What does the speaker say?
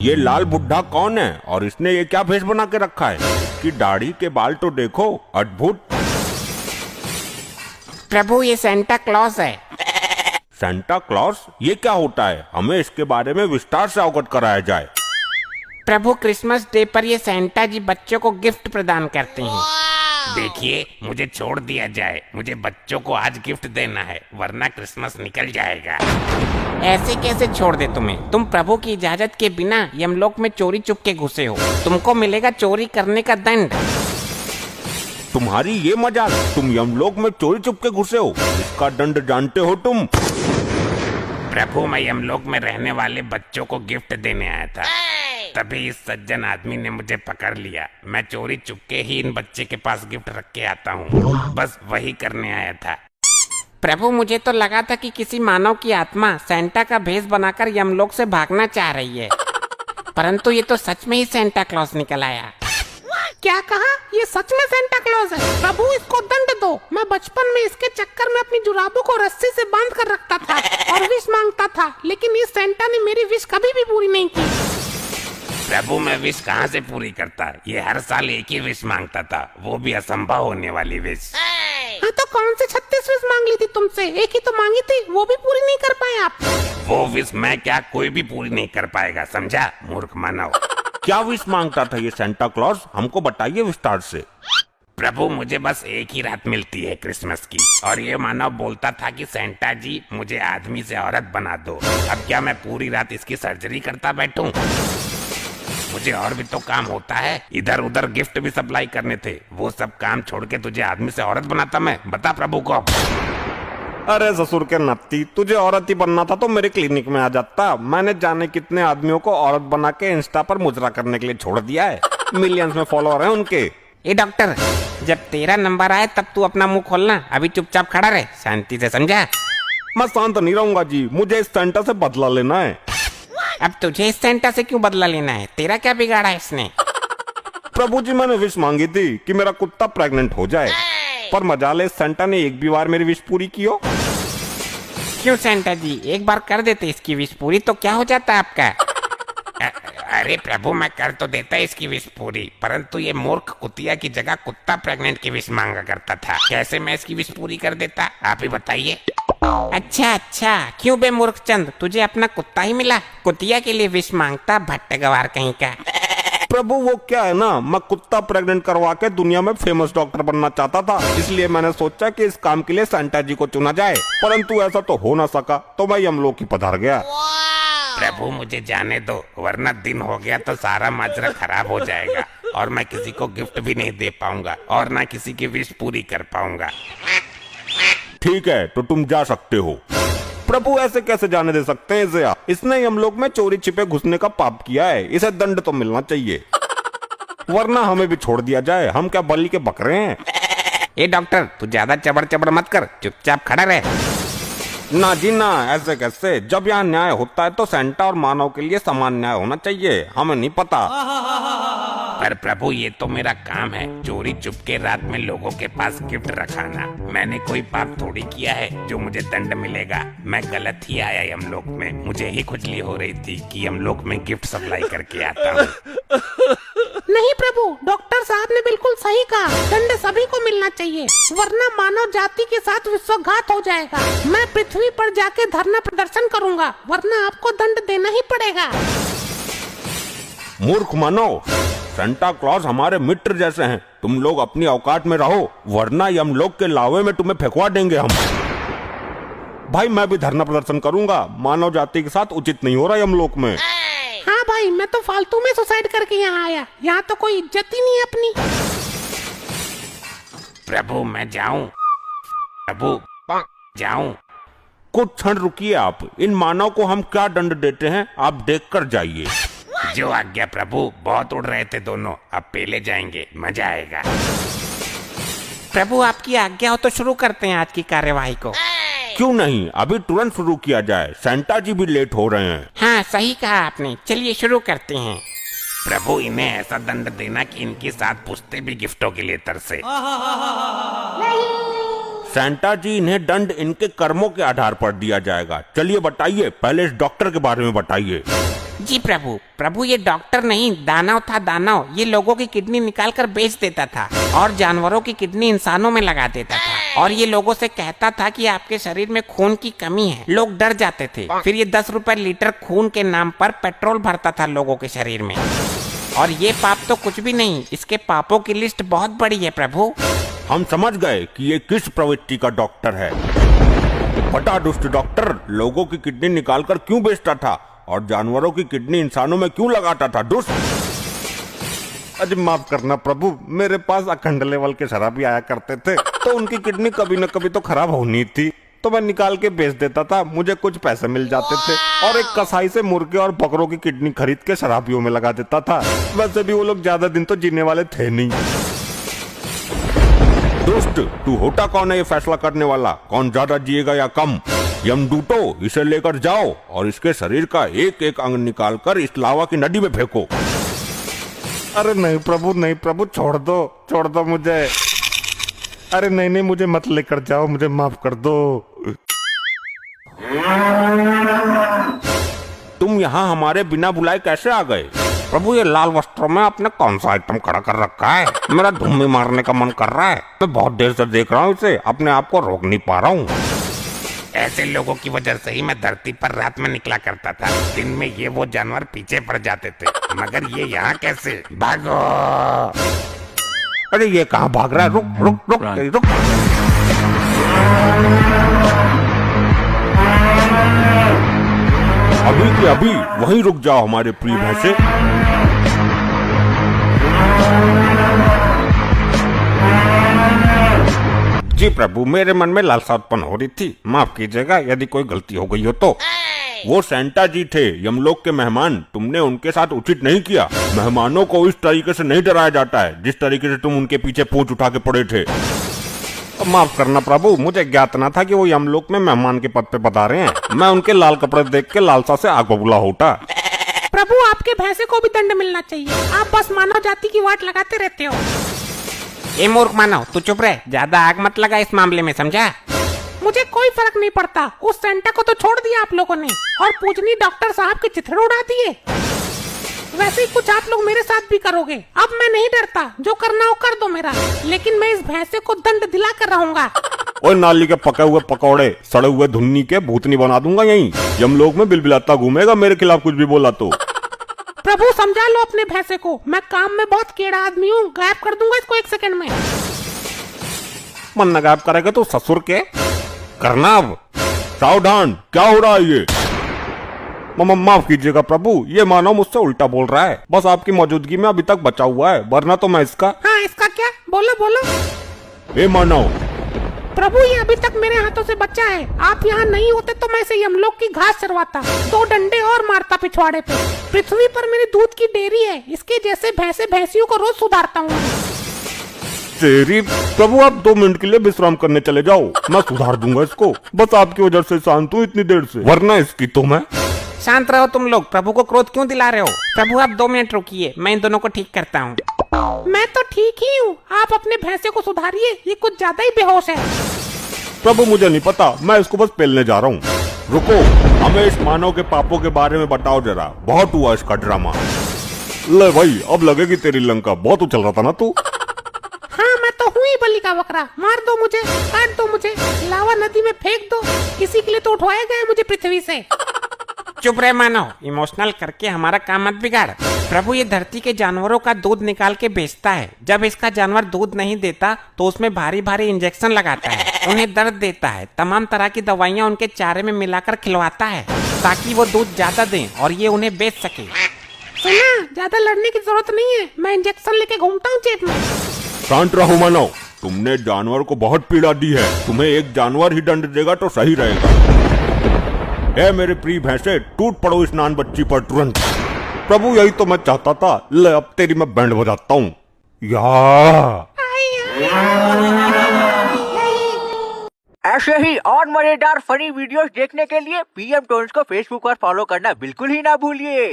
ये लाल बुड्ढा कौन है और इसने ये क्या भेष बना के रखा है? कि दाढ़ी के बाल तो देखो, अद्भुत। प्रभु ये सेंटा क्लॉज है। सेंटा क्लॉज ये क्या होता है? हमें इसके बारे में विस्तार से अवगत कराया जाए। प्रभु क्रिसमस डे पर ये सेंटा जी बच्चों को गिफ्ट प्रदान करते हैं। देखिए, मुझे छोड़ दिया जाए, मुझे बच्चों को आज गिफ्ट देना है, वरना क्रिसमस निकल जाएगा। ऐसे कैसे छोड़ दे तुम्हें? तुम प्रभु की इजाजत के बिना यमलोक में चोरी चुप के घुसे हो। तुमको मिलेगा चोरी करने का दंड। तुम्हारी ये मजाक? तुम यमलोक में चोरी चुप के घुसे हो, इसका दंड जानते हो तुम? प्रभु, मैं यमलोक में रहने वाले बच्चों को गिफ्ट देने आया था, तभी इस सज्जन आदमी ने मुझे पकड़ लिया। मैं चोरी चुपके ही इन बच्चे के पास गिफ्ट रख के आता हूँ, बस वही करने आया था। प्रभु मुझे तो लगा था कि किसी मानव की आत्मा सेंटा का भेष बनाकर यमलोक से भागना चाह रही है, परंतु ये तो सच में ही सेंटा क्लॉज निकल आया। क्या कहा? ये सच में सेंटा क्लॉज है? प्रभु इसको दंड दो। मैं बचपन में इसके चक्कर में अपनी जुराबों को रस्सी से बांध कर रखता था और विश मांगता था, लेकिन इस सेंटा ने मेरी विश कभी भी पूरी नहीं की। प्रभु, मैं विश कहाँ से पूरी करता? ये हर साल एक ही विश मांगता था, वो भी असंभव होने वाली विश। हाँ तो कौन से 36 विश मांग ली थी तुमसे? एक ही तो मांगी थी, वो भी पूरी नहीं कर पाए आप। वो विश मैं क्या, कोई भी पूरी नहीं कर पाएगा, समझा मूर्ख मानव। क्या विश मांगता था ये सेंटा क्लॉज? हमको बताइए विस्तार से। प्रभु, मुझे बस एक ही रात मिलती है क्रिसमस की, और ये मानव बोलता था कि सेंटा जी मुझे आदमी से औरत बना दो। अब क्या मैं पूरी रात इसकी सर्जरी करता बैठूं? मुझे और भी तो काम होता है, इधर उधर गिफ्ट भी सप्लाई करने थे, वो सब काम छोड़ के तुझे आदमी से औरत बनाता मैं? बता प्रभु को। अरे ससुर के नत्ती, तुझे औरत ही बनना था तो मेरे क्लिनिक में आ जाता। मैंने जाने कितने आदमियों को औरत बना के इंस्टा पर मुजरा करने के लिए छोड़ दिया है। मिलियंस में फॉलोअर हैं उनके। ए डॉक्टर, जब तेरा नंबर आए तब तू अपना मुंह खोलना, अभी चुपचाप खड़ा रहे, शांति से, समझा? मैं शांत नहीं रहूंगा जी, मुझे इस सेंटा से बदला लेना है। अब तुझे इस सेंटा से क्यों बदला लेना है? तेरा क्या बिगाड़ा है इसने? प्रभु जी, मैंने विश मांगी थी कि मेरा कुत्ता प्रेग्नेंट हो जाए, पर मजाले इस सेंटा ने एक भी बार मेरी विश पूरी की हो। क्यों सेंटा जी, एक बार कर देते इसकी विश पूरी तो क्या हो जाता है आपका? अरे प्रभु, मैं कर तो देता इसकी विश पूरी, परंतु ये मूर्ख कुतिया की जगह कुत्ता प्रेग्नेंट की विश मांगा करता था। कैसे मैं इसकी विश पूरी कर देता, आप ही बताइए। अच्छा, क्यों बे मूर्ख चंद, तुझे अपना कुत्ता ही मिला, कुतिया के लिए विश मांगता, भट्ट गवार कहीं का। प्रभु वो क्या है ना, मैं कुत्ता प्रेग्नेंट करवा के दुनिया में फेमस डॉक्टर बनना चाहता था, इसलिए मैंने सोचा कि इस काम के लिए सेंटा जी को चुना जाए, परंतु ऐसा तो हो ना सका, तो मैं यमलोक ही पधार गया। प्रभु मुझे जाने दो, वरना दिन हो गया तो सारा माजरा खराब हो जाएगा और मैं किसी को गिफ्ट भी नहीं दे पाऊंगा और ना किसी की विश पूरी कर पाऊंगा। ठीक है, तो तुम जा सकते हो। प्रभु ऐसे कैसे जाने दे सकते हैं इसे? इसने यमलोक में चोरी छिपे घुसने का पाप किया है, इसे दंड तो मिलना चाहिए, वरना हमें भी छोड़ दिया जाए। हम क्या बलि के बकरे हैं? ए डॉक्टर, तू ज्यादा चबड़ चबड़ मत कर, चुपचाप खड़ा रहे। ना जी ना, ऐसे कैसे? जब यहाँ न्याय होता है तो सेंटा और मानव के लिए समान न्याय होना चाहिए। हमें नहीं पता। पर प्रभु, ये तो मेरा काम है, चोरी चुपके रात में लोगों के पास गिफ्ट रखाना। मैंने कोई पाप थोड़ी किया है जो मुझे दंड मिलेगा। मैं गलत ही आया यमलोक में, मुझे ही खुजली हो रही थी कि यमलोक में गिफ्ट सप्लाई करके आता हूँ। नहीं प्रभु, डॉक्टर साहब ने बिल्कुल सही कहा, दंड सभी को मिलना चाहिए, वरना मानव जाति के साथ विश्वघात हो जाएगा। मैं पृथ्वी पर जाके धरना प्रदर्शन करूंगा, वरना आपको दंड देना ही पड़ेगा। मूर्ख मानव, सेंटा क्लॉज हमारे मित्र जैसे हैं, तुम लोग अपनी औकात में रहो, वरना यमलोक के लावे में तुम्हें फेंकवा देंगे हम। भाई मैं भी धरना प्रदर्शन करूंगा, मानव जाति के साथ उचित नहीं हो रहा यमलोक में। हाँ भाई, मैं तो फालतू में सुसाइड करके यहाँ आया, यहाँ तो कोई इज्जत ही नहीं है अपनी। प्रभु मैं जाऊं? प्रभु जाऊं? कुछ क्षण रुकिए आप, इन मानव को हम क्या दंड देते हैं आप देख कर जाइए। जो आज्ञा प्रभु, बहुत उड़ रहे थे दोनों, अब पेले जाएंगे, मजा आएगा। प्रभु आपकी आज्ञा हो तो शुरू करते हैं आज की कार्यवाही को। क्यों नहीं, अभी तुरंत शुरू किया जाए, सेंटा जी भी लेट हो रहे हैं। हाँ सही कहा आपने, चलिए शुरू करते हैं। प्रभु इन्हें ऐसा दंड देना कि इनके साथ पूछते भी गिफ्टों के लिए तरसे। सेंटा जी, इन्हें दंड इनके कर्मों के आधार पर दिया जाएगा। चलिए बताइए, पहले इस डॉक्टर के बारे में बताइए। जी प्रभु, प्रभु ये डॉक्टर नहीं दानव था, दानव। ये लोगों की किडनी निकाल कर बेच देता था और जानवरों की किडनी इंसानों में लगा देता था और ये लोगों से कहता था कि आपके शरीर में खून की कमी है। लोग डर जाते थे। फिर ये 10 रुपए लीटर खून के नाम पर पेट्रोल भरता था लोगों के शरीर में। और ये पाप तो कुछ भी नहीं, इसके पापों की लिस्ट बहुत बड़ी है प्रभु। हम समझ गए कि ये किस प्रवृत्ति का डॉक्टर है। बड़ा दुष्ट डॉक्टर लोगों की किडनी निकालकर क्यों बेचता था और जानवरों की किडनी इंसानों में क्यों लगाता था? दुष्ट। अरे माफ करना प्रभु, मेरे पास अखंड लेवल के शराबी आया करते थे तो उनकी किडनी कभी न कभी तो खराब होनी थी, तो मैं निकाल के बेच देता था, मुझे कुछ पैसे मिल जाते थे और एक कसाई से मुर्गे और बकरों की किडनी खरीद के शराबियों में लगा देता था। वैसे भी वो लोग ज्यादा दिन तो जीने वाले थे नहीं। दोस्त, तू होता कौन है ये फैसला करने वाला, कौन ज्यादा जिएगा या कम? यमदूतो, इसे लेकर जाओ और इसके शरीर का एक एक अंग निकालकर इस लावा की नदी में फेंको। अरे नहीं प्रभु, नहीं प्रभु, छोड़ दो मुझे। अरे नहीं, मुझे मत लेकर जाओ, मुझे माफ कर दो। तुम यहाँ हमारे बिना बुलाए कैसे आ गए? प्रभु ये लाल वस्त्रों में आपने कौन सा आइटम खड़ा कर रखा है? मेरा धुम्मी मारने का मन कर रहा है। मैं बहुत देर से देख रहा हूँ इसे, अपने आप को रोक नहीं पा रहा हूँ। ऐसे लोगों की वजह से ही मैं धरती पर रात में निकला करता था। दिन में ये वो जानवर पीछे पड़ जाते थे, मगर ये यहाँ कैसे? भागो! अरे ये कहाँ भाग रहा है? रुक। अभी के अभी वहीं रुक जाओ हमारे प्रिय भैंसे। जी प्रभु, मेरे मन में लालसा उत्पन्न हो रही थी, माफ कीजिएगा यदि कोई गलती हो गई हो तो। वो सेंटा जी थे, यमलोक के मेहमान, तुमने उनके साथ उचित नहीं किया। मेहमानों को इस तरीके से नहीं डराया जाता है जिस तरीके से तुम उनके पीछे पूंछ उठा के पड़े थे। माफ करना प्रभु, मुझे ज्ञात न था कि वो यमलोक में मेहमान के पद पे पधारे हैं। मैं उनके लाल कपड़े देख के लालसा से आग बबूला होता। प्रभु आपके भैंसे को भी दंड मिलना चाहिए, आप बस मानव जाति की वाट लगाते रहते हो। ए मूर्ख मानव, तू चुप रहे, ज्यादा आग मत लगा इस मामले में, समझा? मुझे कोई फर्क नहीं पड़ता, उस सेंटा को तो छोड़ दिया आप लोगों ने और पूजनी डॉक्टर साहब के चिथड़े उड़ा दिए। वैसे ही कुछ आप लोग मेरे साथ भी करोगे। अब मैं नहीं डरता, जो करना हो कर दो मेरा, लेकिन मैं इस भैंसे को दंड दिला कर रहूंगा। और नाली के पके हुए पकौड़े, सड़े हुए धुन्नी के भूतनी बना दूंगा यहीं। यमलोक में बिलबिलाता घूमेगा मेरे खिलाफ कुछ भी बोला तो। प्रभु समझा लो अपने भैंसे को, मैं काम में बहुत केड़ा आदमी हूँ, गायब कर दूंगा इसको 1 सेकंड में। मन न गायब करेगा तो ससुर के करना। अब सावधान, क्या हो रहा है ये? माफ कीजिएगा प्रभु, ये मानव मुझसे उल्टा बोल रहा है, बस आपकी मौजूदगी में अभी तक बचा हुआ है, वरना तो मैं इसका। हाँ इसका क्या? बोलो। ए मानव। प्रभु ये अभी तक मेरे हाथों से बचा है, आप यहाँ नहीं होते तो मैं इसे यमलोक की घास चरवाता, 2 डंडे और मारता पिछवाड़े पे। पृथ्वी पर मेरी दूध की डेयरी है, इसके जैसे भैंसे भैंसियों को रोज सुधारता हूँ। तेरी प्रभु, आप 2 मिनट के लिए विश्राम करने चले जाओ, मैं सुधार दूंगा इसको। बस आपकी वजह से शांत हूँ इतनी देर से, वरना इसकी तो मैं। शांत रहो तुम लोग, प्रभु को क्रोध क्यों दिला रहे हो? प्रभु आप 2 मिनट रुकिए, मैं इन दोनों को ठीक करता हूँ। मैं तो ठीक ही हूँ, आप अपने भैंसे को सुधारिए, ये कुछ ज्यादा ही बेहोश है। प्रभु मुझे नहीं पता, मैं इसको बस पेलने जा रहा हूँ। रुको, हमें इस मानव के पापों के बारे में बताओ जरा, बहुत हुआ इसका ड्रामा। ले भाई, अब लगेगी तेरी लंका, बहुत उछल रहा था ना तू। हाँ मैं तो हूँ ही बलि का बकरा, मार दो मुझे, काट दो मुझे, लावा नदी में फेंक दो, इसी के लिए तो उठवाया गया मुझे पृथ्वी से। चुप रहे मानव, इमोशनल करके हमारा काम मत बिगाड़। प्रभु ये धरती के जानवरों का दूध निकाल के बेचता है। जब इसका जानवर दूध नहीं देता तो उसमें भारी भारी इंजेक्शन लगाता है, उन्हें दर्द देता है, तमाम तरह की दवाइयाँ उनके चारे में मिलाकर खिलवाता है ताकि वो दूध ज्यादा दें और ये उन्हें बेच सके। सुना, ज्यादा लड़ने की जरूरत नहीं है, मैं इंजेक्शन लेके घूमता हूँ जेब में। शांत रहो मानव, तुमने जानवर को बहुत पीड़ा दी है, तुम्हें एक जानवर ही दंड देगा तो सही रहेगा। ए मेरे प्रिय भैंसे, टूट पड़ो इस नान बच्ची पर तुरंत। प्रभु यही तो मैं चाहता था, ले अब तेरी मैं बैंड बजाता हूँ। ऐसे ही और मजेदार फनी वीडियोस देखने के लिए PM टोन्स को फेसबुक पर फॉलो करना बिल्कुल ही ना भूलिए।